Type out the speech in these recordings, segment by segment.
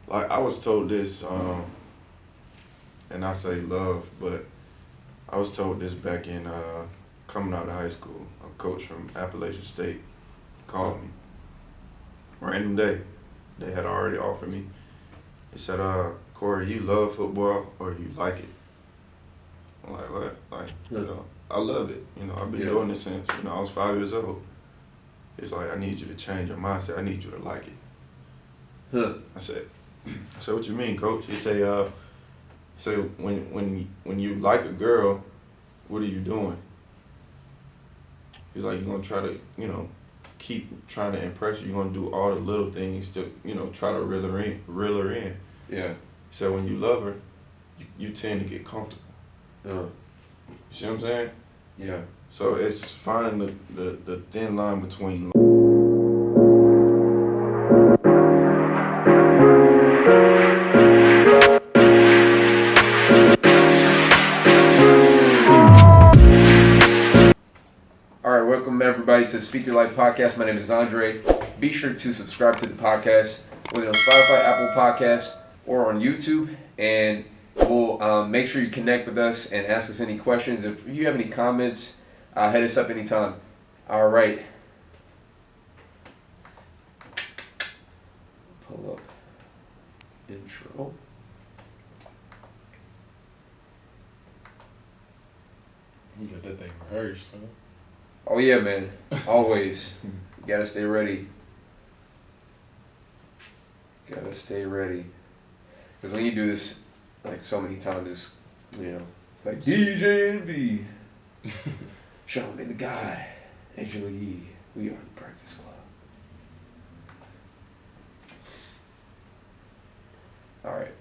like I was told this, and I say love, but I was told this back in coming out of high school. A coach from Appalachian State called me random day. They had already offered me. He said, Corey, you love football or you like it? I'm like, what? Like, I love it. I've been doing this since, I was 5 years old. He's like, I need you to change your mindset. I need you to like it. I said, what you mean, coach? He say, when you like a girl, what are you doing? He's like, you're gonna try to, keep trying to impress her. You're gonna do all the little things to, try to reel her in. Yeah. So when you love her, you tend to get comfortable. You see what I'm saying? Yeah. So it's finding the thin line between. All right, welcome everybody to Speak Your Life Podcast. My name is Andre. Be sure to subscribe to the podcast, whether on Spotify, Apple Podcasts, or on YouTube. And we'll make sure you connect with us and ask us any questions. If you have any comments, hit us up anytime. All right. Pull up intro. You got that thing rehearsed, huh? Oh yeah, man. Always. You gotta stay ready. Gotta stay ready. Because when you do this like so many times, it's like DJ Envy, Charlamagne the God, Angela Yee. We are the Breakfast Club. All right.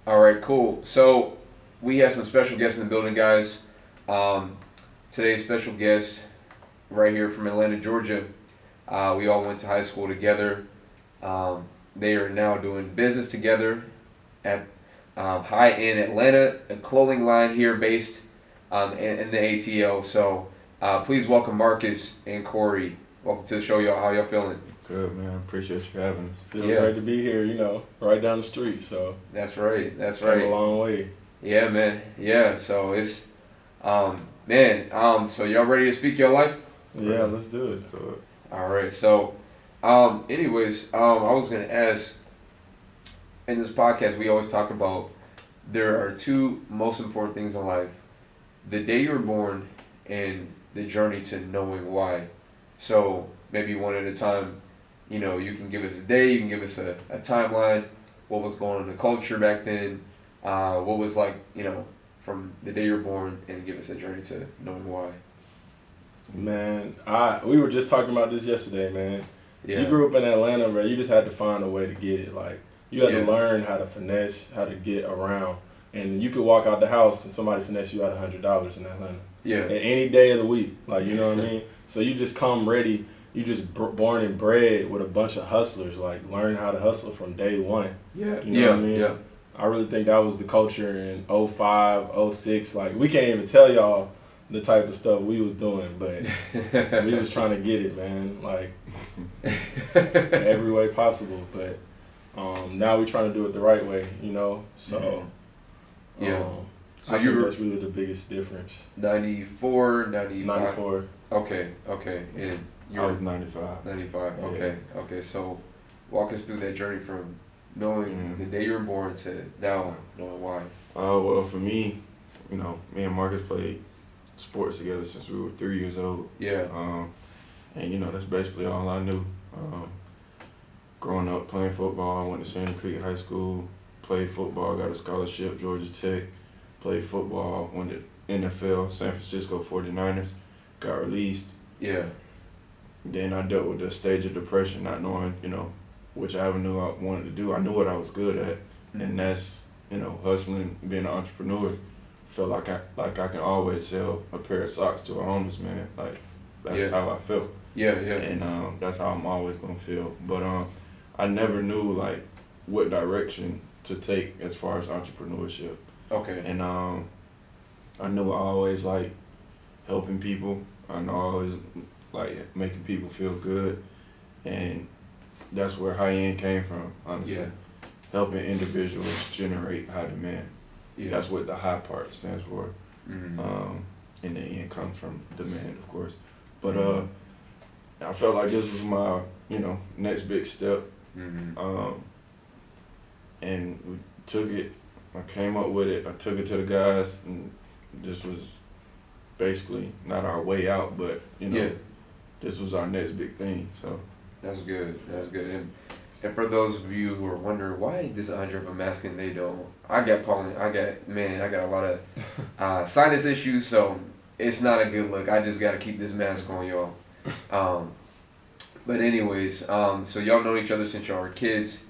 All right, cool. So we have some special guests in the building, guys. Today's special guest right here from Atlanta, Georgia. We all went to high school together. They are now doing business together at High End Atlanta, a clothing line here based in the ATL. So please welcome Marqus and Corey. Welcome to the show, y'all. How y'all feeling? Good, man. Appreciate you for having us. Feels great to be here, right down the street. So that's right. That's came right. a long way. Yeah, man. Yeah. So it's so y'all ready to speak your life? Yeah, let's do it. All right. So, anyways, I was gonna ask. In this podcast, we always talk about there are two most important things in life: the day you were born and the journey to knowing why. So maybe one at a time. You can give us a day. You can give us a timeline. What was going on in the culture back then? What was like, from the day you're born, and give us a journey to knowing why. Man, we were just talking about this yesterday, man. Yeah. You grew up in Atlanta, bro. You just had to find a way to get it. Like, you had to learn how to finesse, how to get around. And you could walk out the house and somebody finesse you out $100 in Atlanta. Yeah. At any day of the week. Like, you know what I mean? So you just come ready. You just born and bred with a bunch of hustlers. Like, learn how to hustle from day one. Yeah. You know what I mean? Yeah. I really think that was the culture in 05, 06. Like, we can't even tell y'all the type of stuff we was doing, but we was trying to get it, man. Like, every way possible. But now we trying to do it the right way, So, So I think that's really the biggest difference. 94, 95. 94. Okay. And I was 95. 95. Yeah. Okay. So, walk us through that journey from knowing the day you were born to now knowing why. Well, for me, me and Marcus played sports together since we were 3 years old. Yeah. And that's basically all I knew. Growing up playing football, I went to Sandy Creek High School, played football, got a scholarship, Georgia Tech, played football, went to NFL, San Francisco 49ers, got released. Yeah. Then I dealt with the stage of depression, not knowing, which avenue I wanted to do. I knew what I was good at, and that's, hustling, being an entrepreneur. Felt like I can always sell a pair of socks to a homeless man. Like, that's how I felt. Yeah. And that's how I'm always gonna feel. But I never knew like what direction to take as far as entrepreneurship. Okay. And I knew I always like helping people. I know I always like making people feel good, and that's where high end came from, honestly. Yeah. Helping individuals generate high demand. Yeah. That's what the high part stands for. Mm-hmm. And the end comes from demand, of course. But I felt like this was my, next big step. Mm-hmm. And we took it. I came up with it. I took it to the guys, and this was basically not our way out, but this was our next big thing. So that's good. That's good. And for those of you who are wondering why does Andre have a mask and they don't, I got a lot of sinus issues, so it's not a good look. I just got to keep this mask on, y'all. But anyways, so y'all know each other since y'all were kids.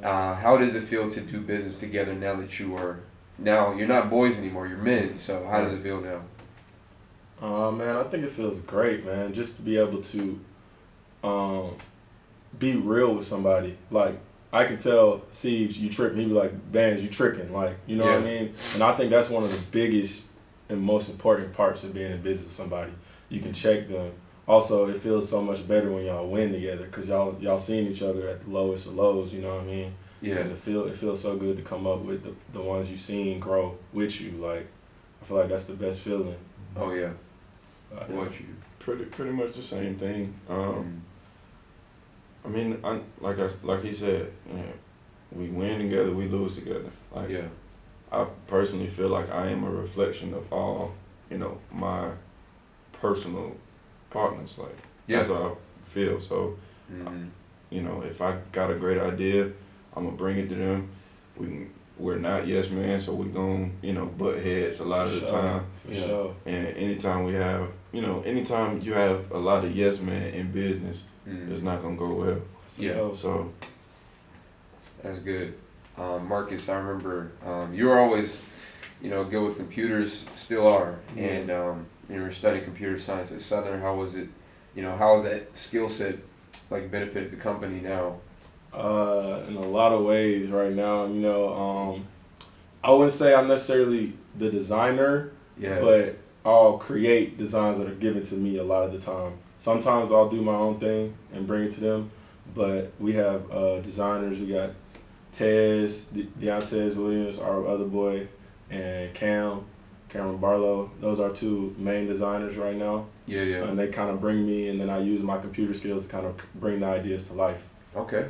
How does it feel to do business together now that you're not boys anymore, you're men? So how does it feel now? Man, I think it feels great, man. Just to be able to be real with somebody. Like, I can tell Siege, you tripping. He'd be like, Bands, you tripping. Like, you know what I mean? And I think that's one of the biggest and most important parts of being in business with somebody. You can check them. Also, it feels so much better when y'all win together because y'all seeing each other at the lowest of lows, you know what I mean? Yeah. And it feels so good to come up with the ones you've seen grow with you. Like, I feel like that's the best feeling. Oh, yeah. What you? Pretty much the same thing. I mean, like he said, we win together, we lose together. Like, I personally feel like I am a reflection of all, my personal partners. Like, that's how I feel. So, if I got a great idea, I'm gonna bring it to them. We're not yes men, so we gon' butt heads a lot of the time. For sure. And anytime we have, anytime you have a lot of yes men in business, it's not gonna go well. Yeah. So that's good. Marqus, I remember you were always, good with computers, still are, and you were studying computer science at Southern. How was it? How has that skill set like benefited the company now? In a lot of ways right now, I wouldn't say I'm necessarily the designer, but I'll create designs that are given to me a lot of the time. Sometimes I'll do my own thing and bring it to them, but we have designers. We got Deontay Williams, our other boy, and Cameron Barlow. Those are two main designers right now. Yeah. And they kind of bring me, and then I use my computer skills to kind of bring the ideas to life. Okay.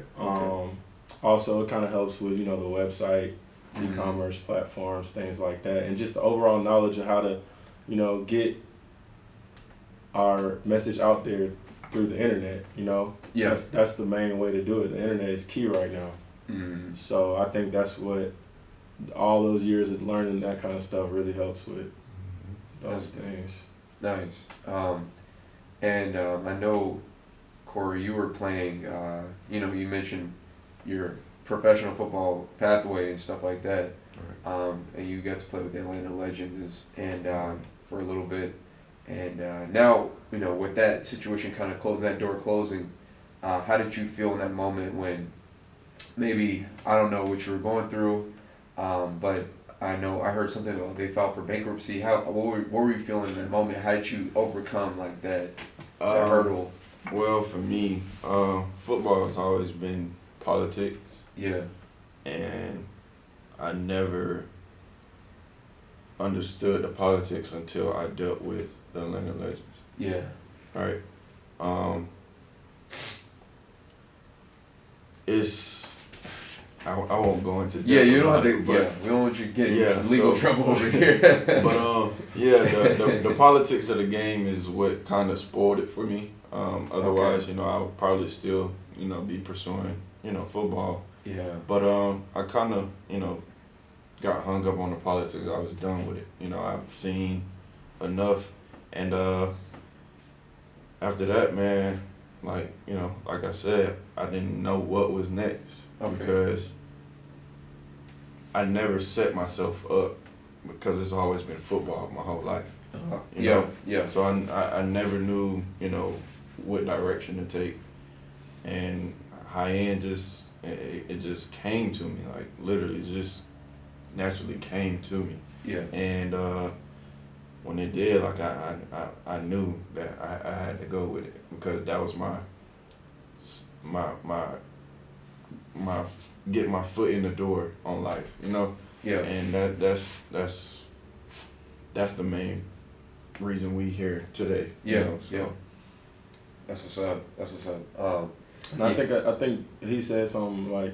Also, it kind of helps with, the website, e-commerce platforms, things like that, and just the overall knowledge of how to, get our message out there through the internet, Yeah. That's the main way to do it. The internet is key right now. So I think that's what all those years of learning that kind of stuff really helps with those things. Nice. And I know, Corey, you were playing, you mentioned your professional football pathway and stuff like that. Right. And you got to play with the Atlanta Legends and for a little bit. And now, with that situation kind of that door closing, how did you feel in that moment when maybe, I don't know what you were going through, but I heard something about they filed for bankruptcy. What were you feeling in that moment? How did you overcome like that hurdle? Well, for me, football has always been politics. Yeah. And I never understood the politics until I dealt with the Atlanta Legends. Yeah. Right. I won't go into depth. Yeah, you don't have to. We don't want you getting in legal trouble over here. But the politics of the game is what kind of spoiled it for me. Otherwise, I would probably still, be pursuing, football. Yeah. But I kind of, got hung up on the politics. I was done with it. I've seen enough, and after that, man, like I said, I didn't know what was next because I never set myself up because it's always been football my whole life. You know? So I never knew, what direction to take, and high end it just came to me, like literally just naturally came to me. Yeah. And when it did, like I knew that I had to go with it because that was my get my foot in the door on life, you know. Yeah. And that's the main reason we here today. Yeah. You know, so. Yeah. That's what's up. And I think he said something like,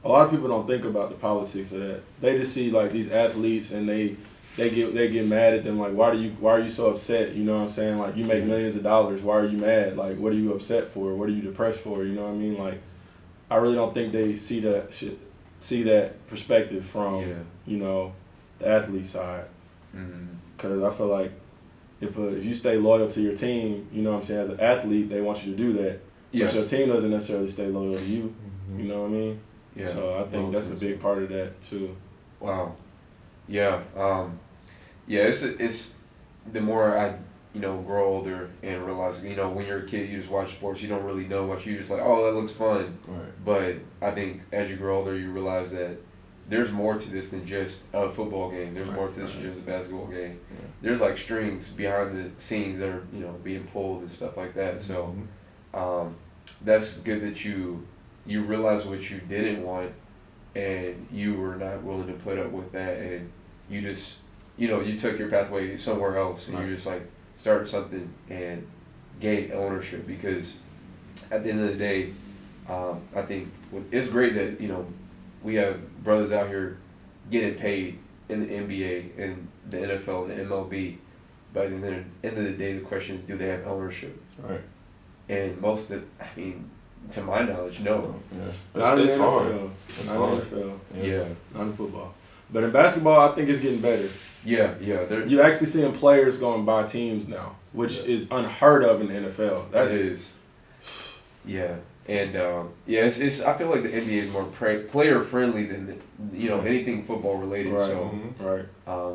a lot of people don't think about the politics of that. They just see like these athletes and they get mad at them, like, why are you so upset? You know what I'm saying? Like, you make millions of dollars, why are you mad? Like, what are you upset for? What are you depressed for? You know what I mean? Like, I really don't think they see that perspective from you know, the athlete side. Because I feel like if you stay loyal to your team, you know what I'm saying, as an athlete, they want you to do that. Yeah. But your team doesn't necessarily stay loyal to you. You know what I mean? Yeah. So I think that's a big part of that too. Wow. Yeah. It's the more I grow older and realize, when you're a kid, you just watch sports, you don't really know much. You're just like, oh, that looks fun. Right. But I think as you grow older, you realize that there's more to this than just a football game. There's more to this than just a basketball game. Yeah. There's like strings behind the scenes that are, being pulled and stuff like that. So that's good that you realize what you didn't want and you were not willing to put up with that, and you just, you took your pathway somewhere else, and you just like started something and gained ownership, because at the end of the day, I think it's great that, we have brothers out here getting paid in the NBA and the NFL and the MLB, but at the end of the day, the question is, do they have ownership? Right. And most of, to my knowledge, no. Yeah. It's hard. It's hard. NFL. Yeah. Not in football. But in basketball, I think it's getting better. Yeah. You're actually seeing players going by teams now, which is unheard of in the NFL. It is. Yeah. And it's. I feel like the NBA is more player friendly than anything football related. Right. So Right.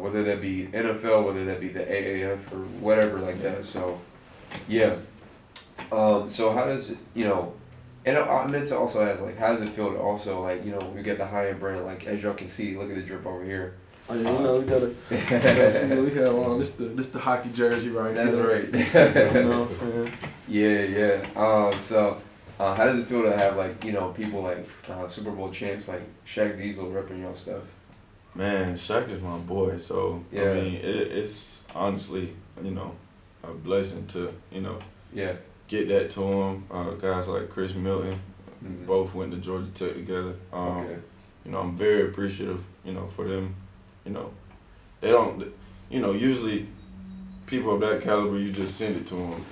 whether that be NFL, whether that be the AAF or whatever like that. So yeah. So how does it, and I meant to also ask, like, how does it feel to also, like, we get the high-end brand, like, as y'all can see, look at the drip over here. Oh, yeah, we gotta see what we have on. This the hockey jersey right That's here. right. You know what I'm saying? Yeah. So how does it feel to have, like, people like Super Bowl champs, like Shaq Diesel repping y'all stuff? Man, Shaq is my boy, so, Yeah. I mean, it's honestly, a blessing to, Yeah. get that to him. Guys like Chris Milton, both went to Georgia Tech together. Okay. I'm very appreciative, for them. They don't, usually people of that caliber, you just send it to them.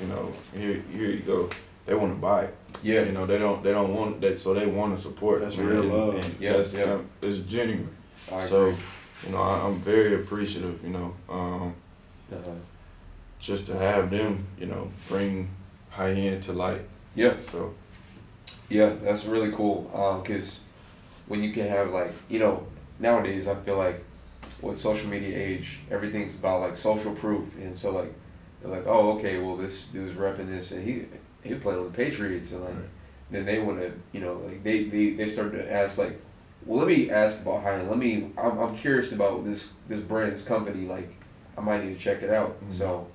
Here you go. They want to buy it. Yeah. They don't want that, so they want to support. That's man, real and- love. and Yeah, that's, yeah. It's genuine. I So, agree. I'm very appreciative. Just to have them, bring high end to light. Yeah. So. Yeah, that's really cool. Cause when you can have, like, nowadays I feel like with social media age, everything's about like social proof, and so like they're like, oh, okay, well, this dude's repping this, and he played on the Patriots, and like then they want to, like they start to ask, like, well, let me ask about high-end. I'm curious about this brand, this company, like I might need to check it out. So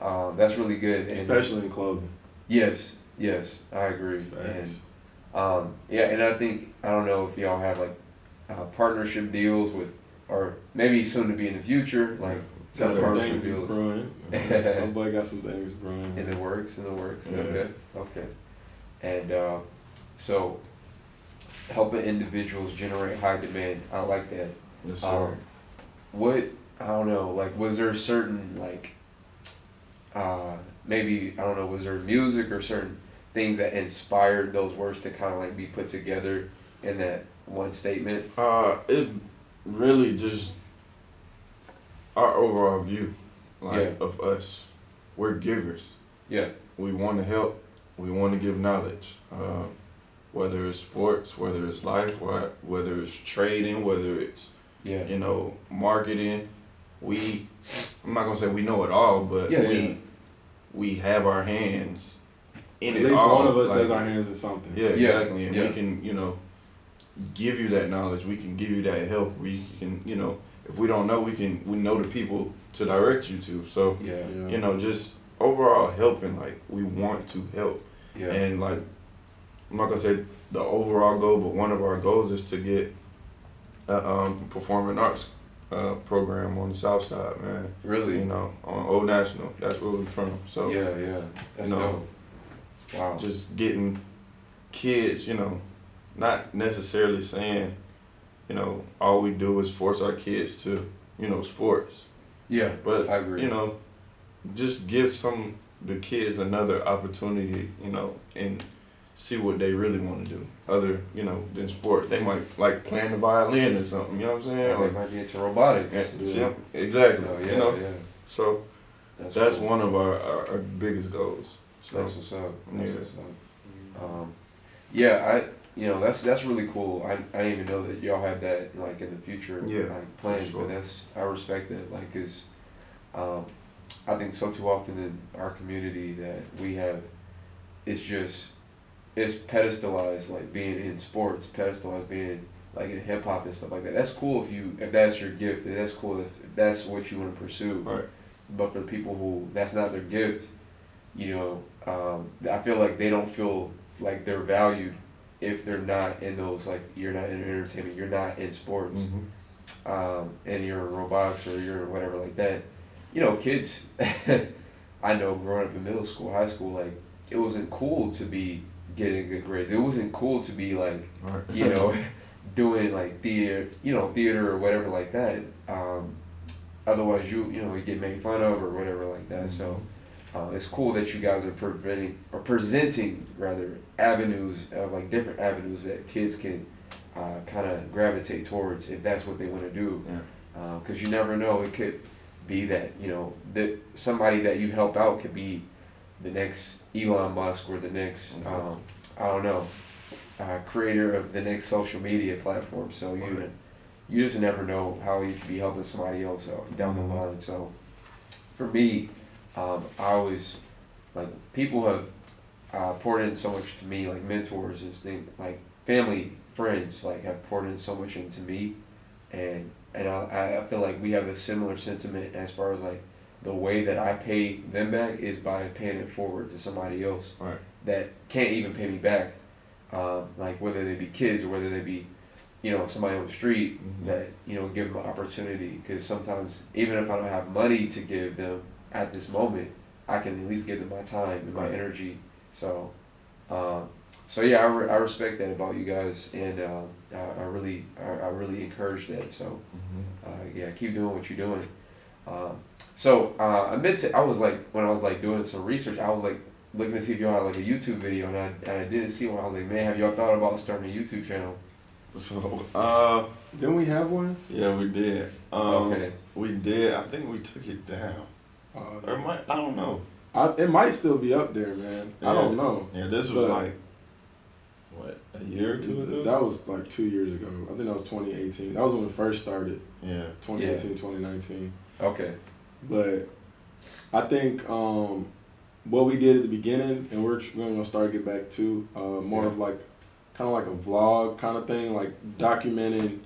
that's really good, and Especially in clothing. yes, I agree. Facts. And and I think, I don't know if y'all have like partnership deals with, or maybe soon to be in the future, like Got some partnership things deals brewing. My boy got some things brewing. in the works. Yeah. Okay. And so helping individuals generate high demand, I like that. Yes, sir. What, I don't know, like, was there certain, like, maybe, I don't know, was there music or certain things that inspired those words to kind of like be put together in that one statement? It really just our overall view, of us. We're givers. Yeah. We want to help. We want to give knowledge. Whether it's sports, whether it's life, whether it's trading, whether it's marketing. I'm not gonna say we know it all, but we have our hands in At it least all. one of us Like, has our hands in something. Yeah, exactly. And Yeah. we can, give you that knowledge. We can give you that help. We can, if we don't know, we know the people to direct you to. So, Yeah. you know, just overall helping, like, we want to help. Yeah. And, like, I'm not gonna say the overall goal, but one of our goals is to get a performing arts program on the south side, man. Really? You know, on Old National. That's where we're from. So, Yeah. That's you know, dope. Wow. just getting kids, you know, not necessarily saying, you know, all we do is force our kids to, you know, sports. Yeah. But, I agree. you know, just give the kids another opportunity, you know, and see what they really want to do other, you know, than sports. They might like playing the violin or something, you know what I'm saying? Or they might be into robotics. Exactly. So, you know? yeah. So that's cool. one of our biggest goals. So, That's what's up. That's yeah. what's up. Yeah, that's really cool. I didn't even know that y'all had that like in the future, Yeah, like plans. for sure. But I respect that. Like, 'cause I think so too often in our community that we have, it's pedestalized, like being in sports, pedestalized being like in hip hop and stuff like that. That's cool if that's your gift. That's cool if that's what you want to pursue. Right. But for the people who that's not their gift, you know, I feel like they don't feel like they're valued if they're not in those, like, you're not in entertainment, you're not in sports, and you're in robotics or you're whatever like that. You know, kids, I know growing up in middle school, high school, like, it wasn't cool to be getting good grades. It wasn't cool to be like, Right. you know, doing like theater or whatever like that. Otherwise, you get made fun of or whatever like that. So it's cool that you guys are presenting rather avenues of like different avenues that kids can kind of gravitate towards if that's what they want to do. Because you never know, it could be that, you know, that somebody that you help out could be the next Elon Musk or the next I don't know, creator of the next social media platform. So you just never know how you could be helping somebody else out down the line. So for me, I always, like, people have poured in so much to me, like mentors and things, like family, friends, like, have poured in so much into me, and I feel like we have a similar sentiment as far as like the way that I pay them back is by paying it forward to somebody else that can't even pay me back, like whether they be kids or whether they be, you know, somebody on the street that, you know, give them an opportunity. Because sometimes even if I don't have money to give them at this moment, I can at least give them my time and my energy. So yeah, I respect that about you guys, and I really encourage that. So yeah, keep doing what you're doing. So I was like, when I was like doing some research, I was like looking to see if y'all had like a YouTube video, and I didn't see one. I was like, man, have y'all thought about starting a YouTube channel? So, Didn't we have one? yeah, we did. Okay. We did. I think we took it down. Or I don't know. It might still be up there, man. I don't know. Yeah, this was like, what, a year or two ago? That was like 2 years ago. I think that was 2018. That was when it first started. Yeah. 2018, 2019. Okay. But I think what we did at the beginning, and we're going to start to get back to more of like, kind of like a vlog kind of thing, like documenting,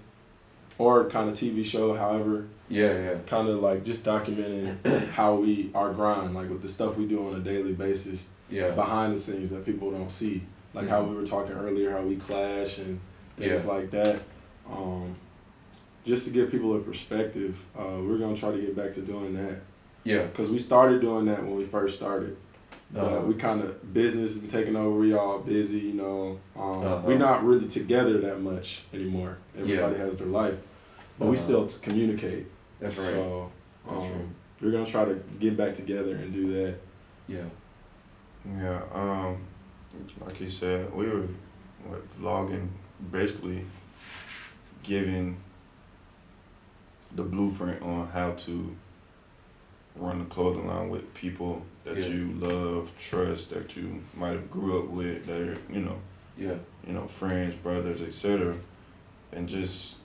or kind of TV show, however. Yeah. Kind of like just documenting how our grind, like with the stuff we do on a daily basis, behind the scenes that people don't see. Like how we were talking earlier, how we clash and things like that. Just to give people a perspective, we're going to try to get back to doing that. Yeah. Because we started doing that when we first started. But we kind of, business has been taking over, we all busy, you know. We're not really together that much anymore. Everybody has their life. But we still communicate. That's right. So we're going to try to get back together and do that. Yeah. Yeah, like you said, we were vlogging, basically giving the blueprint on how to run the clothing line with people that you love, trust, that you might have grew up with, that are, you know, friends, brothers, etc. And just,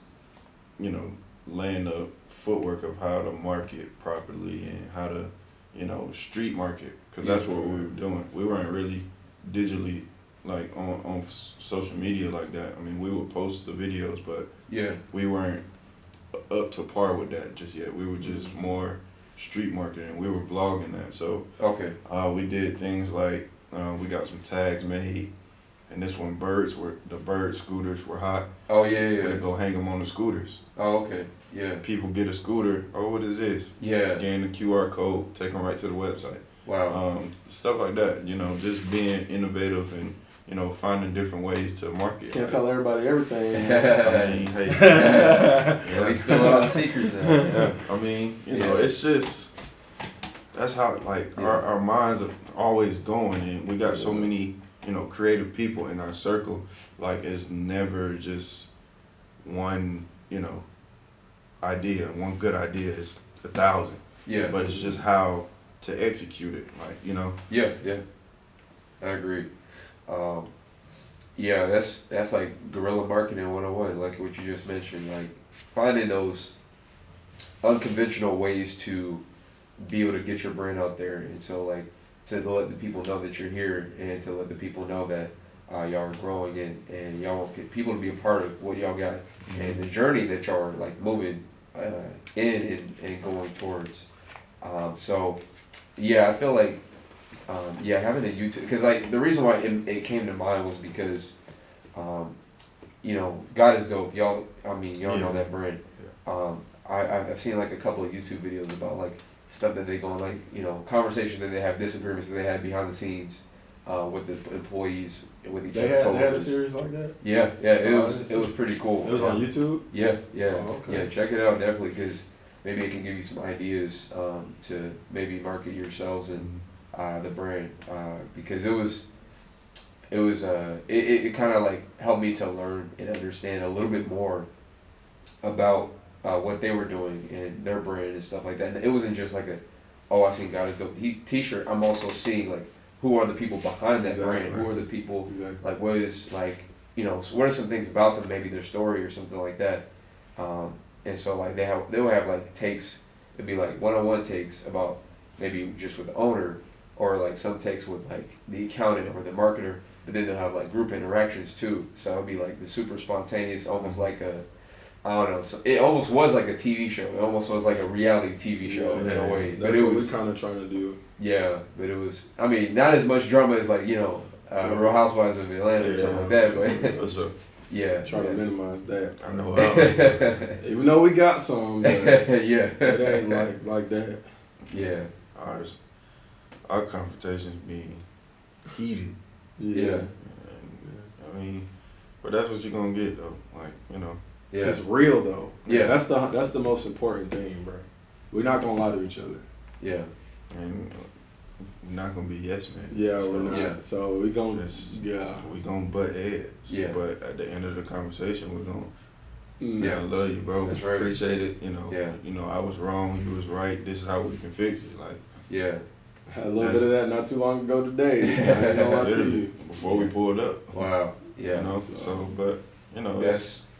you know, laying the footwork of how to market properly and how to, you know, street market, because that's what we were doing. We weren't really digitally, like, on social media like that. I mean, we would post the videos, but we weren't up to par with that just yet. We were just more street marketing. We were vlogging that. So Okay. we did things like we got some tags made, and this one the bird scooters were hot. Oh yeah. We'd go hang them on the scooters. Oh okay. Yeah. People get a scooter. Oh, what is this? Yeah. Scan the QR code, take them right to the website. Wow. Stuff like that. Just being innovative and finding different ways to market. Can't tell everybody everything. I mean, hey. Yeah. We spill all the secrets now. Yeah. I mean, it's just that's how our minds are always going, and we got so many creative people in our circle. Like it's never just one idea, one good idea. It's 1,000. Yeah. But it's just how to execute it. Yeah. I agree. Yeah, that's like guerrilla marketing 101, like what you just mentioned, like finding those unconventional ways to be able to get your brand out there, and so like to let the people know that you're here, and to let the people know that y'all are growing, and y'all want people to be a part of what y'all got, and the journey that y'all are like moving in and going towards. So yeah, I feel like having a YouTube, because like the reason why it came to mind was because God is dope. Y'all know that brand. I've seen like a couple of YouTube videos about like stuff that they go on, like conversations that they have, disagreements that they had behind the scenes with the employees, with each other. They had a series like that? Yeah, it was pretty cool. It was on YouTube? Yeah. Oh, okay. Yeah, check it out definitely, because maybe it can give you some ideas to maybe market yourselves and the brand, because it kind of like helped me to learn and understand a little bit more about what they were doing and their brand and stuff like that. And it wasn't just like I seen God is dope t-shirt. I'm also seeing like who are the people behind that brand, who are the people, like what is like, what are some things about them, maybe their story or something like that. And so like they'll have like takes, it'd be like one-on-one takes about maybe just with the owner, or like some takes with like the accountant or the marketer, but then they'll have like group interactions too. So it'll be like the super spontaneous, almost like I don't know. So it almost was like a TV show. It almost was like a reality TV show in a way. That's what we're kind of trying to do. Yeah, but it was. I mean, not as much drama as like Real Housewives of Atlanta or something like that. But yeah, trying to minimize that. I know. Even though we got some, but yeah, it ain't like that. Yeah. Our confrontations be heated. Yeah. I mean, but that's what you're gonna get though. Like Yeah. It's real though. Yeah. That's the most important thing, bro. We're not gonna lie to each other. Yeah. And we're not gonna be yes man. Yeah, so, we're not. Yeah. So we're gonna we gonna butt heads. Yeah. But at the end of the conversation, we're gonna. Yeah. I love you, bro. That's right. Appreciate it. Yeah. I was wrong. You was right. This is how we can fix it. Like. Yeah. Had a little bit of that not too long ago today. I know I to you. Before we pulled up. Wow. Yeah. But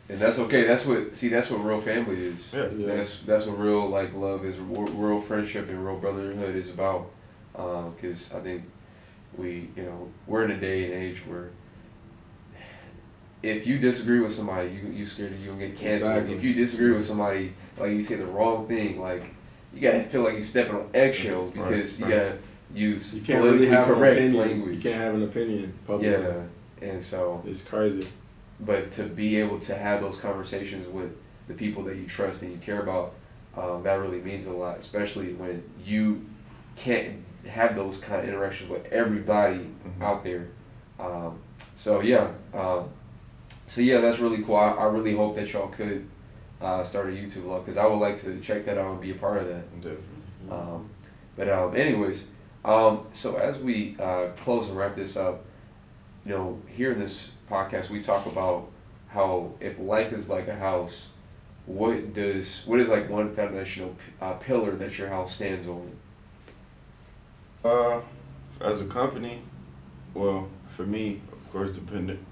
that's okay. That's what real family is. Yeah. That's what real like love is. Real friendship and real brotherhood is about. Because I think we're in a day and age where if you disagree with somebody, you scared that you're gonna get canceled. Exactly. If you disagree with somebody, like you say the wrong thing, like you gotta feel like you're stepping on eggshells because you gotta use you can't really have correct an opinion. language. You can't have an opinion publicly. Yeah, and so it's crazy. But to be able to have those conversations with the people that you trust and you care about, that really means a lot, especially when you can't have those kind of interactions with everybody out there. So that's really cool. I really hope that y'all could start a YouTube vlog, because I would like to check that out and be a part of that. Definitely. Anyways, so as we close and wrap this up, here in this podcast we talk about how if life is like a house, what is like one foundational pillar that your house stands on? As a company, well, for me, of course,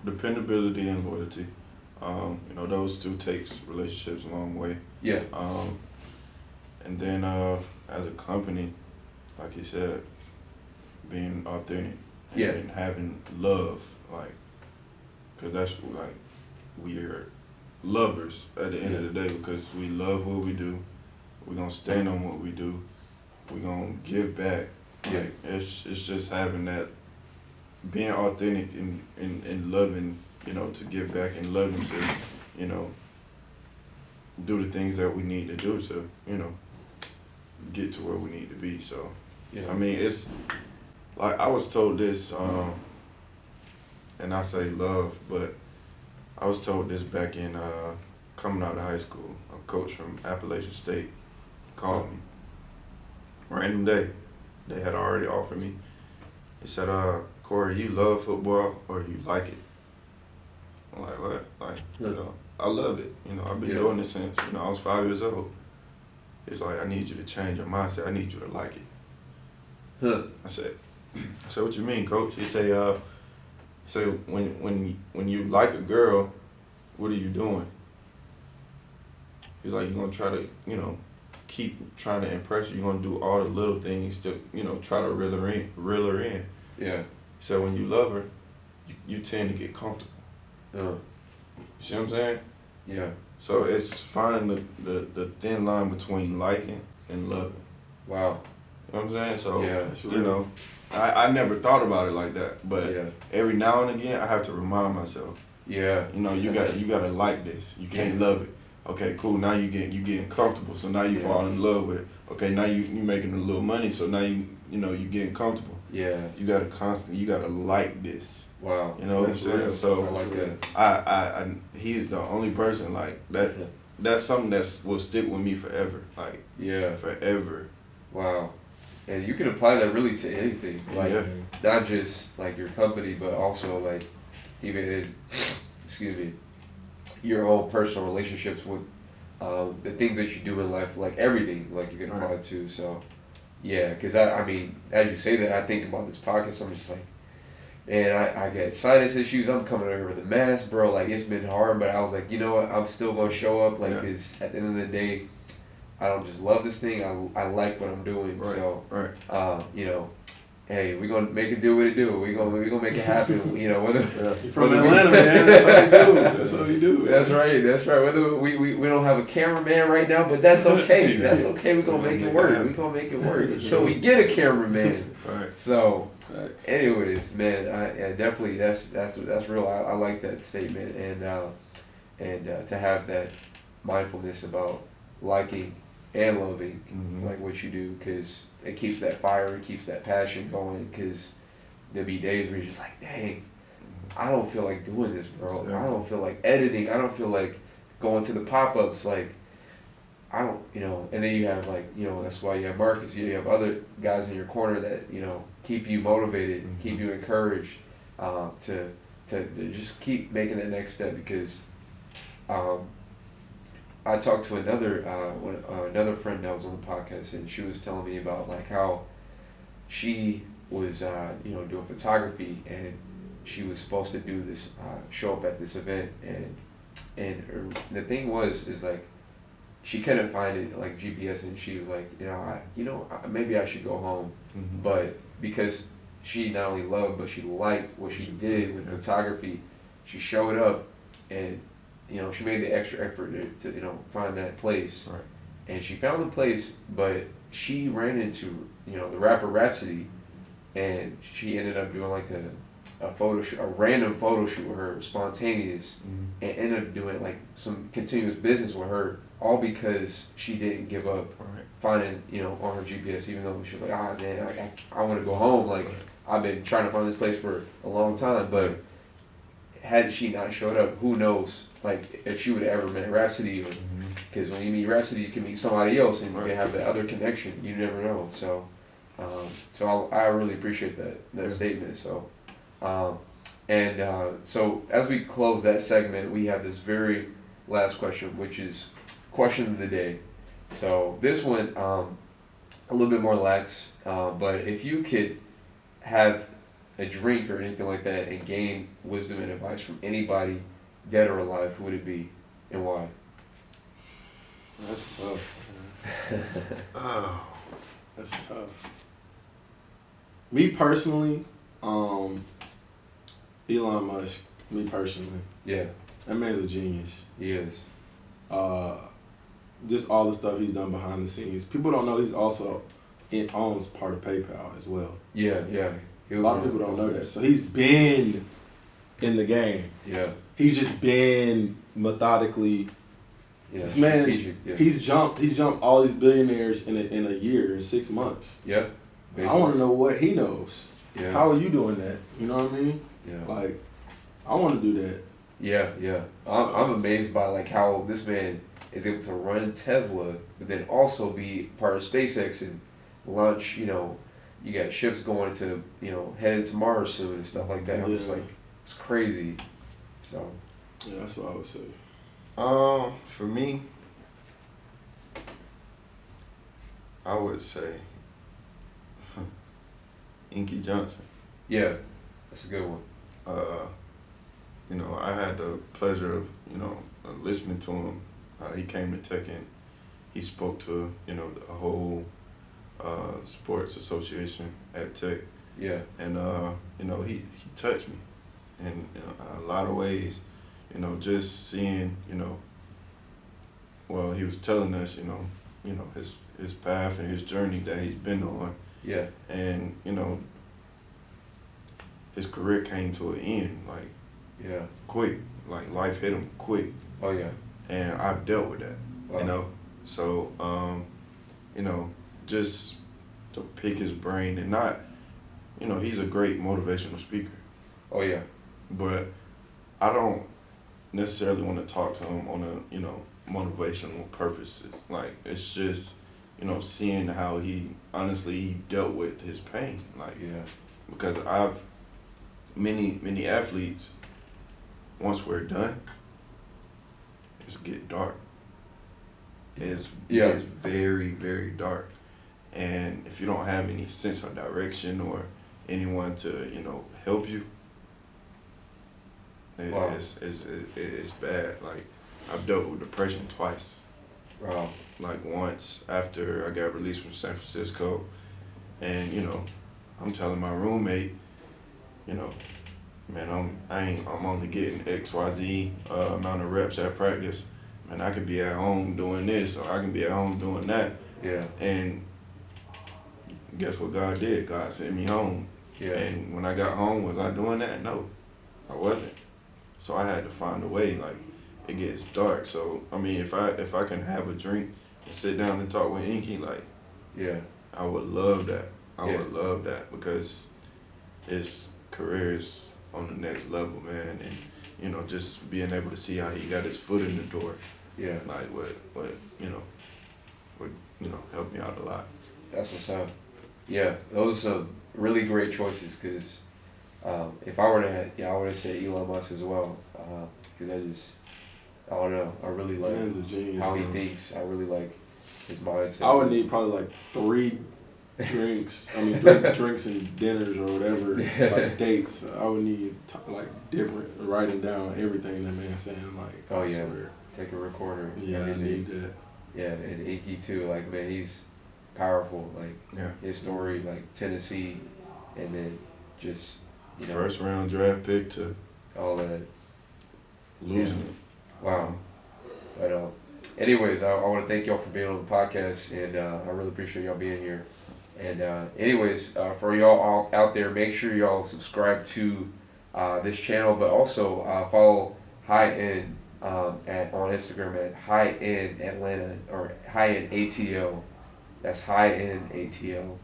dependability and loyalty. Those two takes relationships a long way. Yeah. And then as a company, like you said, being authentic. Yeah. And having love, because that's like lovers at the end of the day because we love what we do. We're gonna stand on what we do. We're gonna give back. Yeah. Like, it's just having that, being authentic and loving, to give back and loving to, do the things that we need to do to, get to where we need to be. So, Yeah. I mean, it's like I was told this, and I say love, but I was told this back in coming out of high school. A coach from Appalachian State called me. Random day. They had already offered me. He said, Corey, you love football or you like it? I'm like, what? Like, I love it. I've been doing this since, I was 5 years old. He's like, I need you to change your mindset. I need you to like it. Huh. I said, what you mean, coach? He said, when you like a girl, what are you doing? He's like, you're gonna try to, keep trying to impress her. You're gonna do all the little things to, try to reel her in. Yeah. So when you love her, you tend to get comfortable. You see what I'm saying? Yeah. So it's finding the thin line between liking and loving. Wow. You know what I'm saying? So, Yeah. I never thought about it like that, but Yeah. every now and again I have to remind myself. Yeah. You gotta like this. You can't love it. Okay, cool. Now you getting comfortable, so now you fall in love with it. Okay, now you making a little money, so now you getting comfortable. Yeah. You gotta like this. Wow. You know what I'm saying? So I like that. I he is the only person like that. That's something that will stick with me forever. Like forever. Wow. And you can apply that really to anything, like not just like your company, but also like even in, your own personal relationships with the things that you do in life, like everything, like you can apply it to. So yeah, because I mean, as you say that, I think about this podcast, I'm just like, man, I get sinus issues. I'm coming over with a mask, bro. Like it's been hard, but I was like, you know what? I'm still gonna show up, like, because at the end of the day, I don't just love this thing. I like what I'm doing. Right. So, hey, we're gonna make it do what it do. We're gonna make it happen. Whether You're from Atlanta, man. That's how we do. That's what we do. That's right. Whether we don't have a cameraman right now, but that's okay. That's okay. We're gonna make it work. We're gonna make it work until we get a cameraman. Right. So, anyways, man, I definitely that's real. I like that statement, and to have that mindfulness about liking and loving like what you do, because it keeps that fire, it keeps that passion going, because there'll be days where you're just like, dang, I don't feel like doing this, bro. I don't feel like editing. I don't feel like going to the pop-ups. Like, I don't, and then you have like, that's why you have Marqus. You have other guys in your corner that, keep you motivated, keep you encouraged to just keep making that next step, because I talked to another friend that was on the podcast, and she was telling me about like how she was doing photography, and she was supposed to do this show up at this event, and the thing is like she couldn't find it like GPS, and she was like, maybe I should go home, but because she not only loved but she liked what she did with photography, she showed up and she made the extra effort to find that place. Right. And she found the place, but she ran into, the rapper Rhapsody, and she ended up doing like a photo shoot, a random photo shoot with her, spontaneous, and ended up doing like some continuous business with her, all because she didn't give up finding, on her GPS, even though she was like, man, I want to go home. Like, I've been trying to find this place for a long time, but had she not showed up, who knows, like, if she would have ever met Rhapsody, because when you meet Rhapsody, you can meet somebody else, and you can have that other connection. You never know. So, I really appreciate that statement. So, so as we close that segment, we have this very last question, which is question of the day. So this one, a little bit more lax, but if you could have a drink or anything like that and gain wisdom and advice from anybody, dead or alive, who would it be and why? That's tough. Oh, that's tough. Me personally, Elon Musk. Me personally. Yeah. That man's a genius. He is. Just all the stuff he's done behind the scenes. People don't know he's also owns part of PayPal as well. Yeah. A lot of people don't know that. So he's been in the game. Yeah. He's just been methodically. Yeah. This man, Strategic. Yeah. he's jumped all these billionaires in a year, in 6 months. Yeah. I want to know what he knows. Yeah. How are you doing that? You know what I mean? Yeah. Like, I want to do that. Yeah. I'm amazed by like how this man is able to run Tesla, but then also be part of SpaceX and launch. You know, you got ships going to headed to Mars soon and stuff like that. I'm just like, it's crazy. So. Yeah, that's what I would say. For me, I would say Inky Johnson. Yeah, that's a good one. I had the pleasure of, listening to him. He came to Tech and he spoke to, the whole sports association at Tech. Yeah. And, he touched me in a lot of ways, just seeing, he was telling us, his path and his journey that he's been on. Yeah. And, his career came to an end, quick. Like, life hit him quick. Oh, yeah. And I've dealt with that, Wow. So, just to pick his brain and not, he's a great motivational speaker. Oh, yeah. But I don't necessarily want to talk to him on a, motivational purposes. Like, it's just, seeing how he dealt with his pain. Like, Yeah. because many athletes, once we're done, it's get dark. It's very, very dark. And if you don't have any sense of direction or anyone to, help you, Wow. it's bad. Like, I've dealt with depression twice. Wow. Like, once after I got released from San Francisco, and I'm telling my roommate, man, I'm only getting XYZ amount of reps at practice. Man, I could be at home doing this, or I can be at home doing that. Yeah. And guess what God did? God sent me home. Yeah. And when I got home, was I doing that? No, I wasn't. So I had to find a way. Like, it gets dark. So I mean, if I can have a drink and sit down and talk with Inky, like, Yeah. I would love that. I Yeah. would love that, because his career is on the next level, man. And just being able to see how he got his foot in the door, Yeah. like would help me out a lot. That's what's up. Yeah, those are some really great choices, because if I were to, I would have said Elon Musk as well, because I don't know, I really like Man's a genius, how he bro. thinks. I really like his mindset. I would need probably like 3 drinks. I mean, 3 drinks and dinners or whatever, like dates. I would need different writing down everything that man's saying. Like, Oh, I yeah. swear. Take a recorder. Yeah, I need that. Yeah, and Inky too. Like, man, he's powerful. Like, Yeah. his story, like Tennessee, and then just First round draft pick to all that. losing it. Wow. But anyways, I want to thank y'all for being on the podcast, and I really appreciate y'all being here. And anyways, for y'all all out there, make sure y'all subscribe to this channel, but also follow High End on Instagram at High End Atlanta, or High End ATL. That's High End ATL.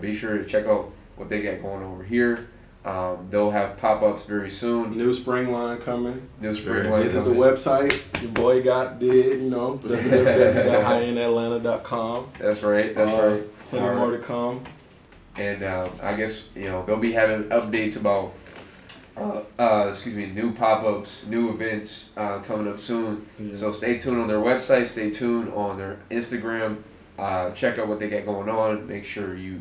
Be sure to check out what they got going over here. They'll have pop-ups very soon. New spring line coming. New spring line Visit the coming. website. Your boy www.highendatlanta.com. That's right. That's right. Plenty All more right. to come. And I guess they'll be having updates about new pop-ups, new events coming up soon. Yeah. So stay tuned on their website. Stay tuned on their Instagram. Check out what they got going on. Make sure you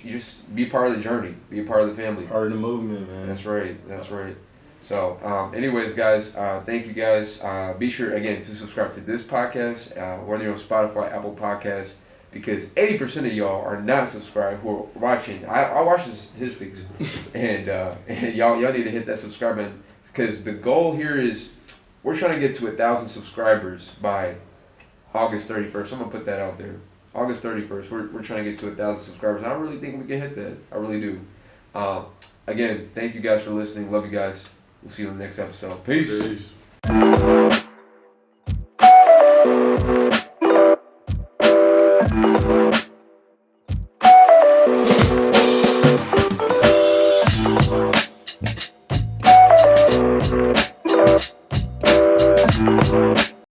just be part of the journey. Be a part of the family. Part of the movement, man. That's right. That's right. So, anyways, guys, thank you guys. Be sure again to subscribe to this podcast, whether you're on Spotify, Apple Podcasts, because 80% of y'all are not subscribed who are watching. I watch the statistics, and y'all need to hit that subscribe button, because the goal here is we're trying to get to 1,000 subscribers by August 31st. I'm gonna put that out there. August 31st. We're trying to get to 1,000 subscribers. I really think we can hit that. I really do. Again, thank you guys for listening. Love you guys. We'll see you in the next episode. Peace. Peace.